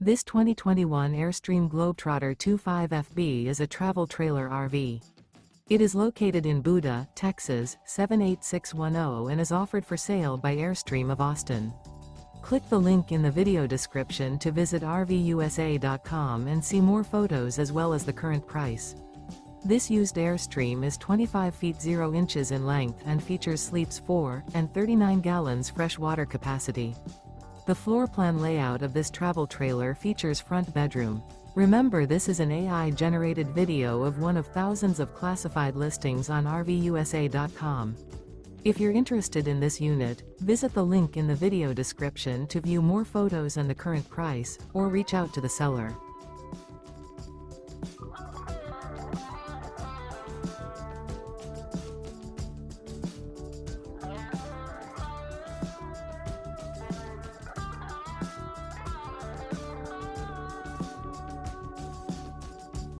This 2021 Airstream Globetrotter 25FB is a travel trailer RV. It is located in Buda, Texas, 78610 and is offered for sale by Airstream of Austin. Click the link in the video description to visit RVUSA.com and see more photos as well as the current price. This used Airstream is 25 feet 0 inches in length and features sleeps 4 and 39 gallons fresh water capacity. The floor plan layout of this travel trailer features front bedroom. Remember, this is an AI-generated video of one of thousands of classified listings on RVUSA.com. If you're interested in this unit, visit the link in the video description to view more photos and the current price, or reach out to the seller.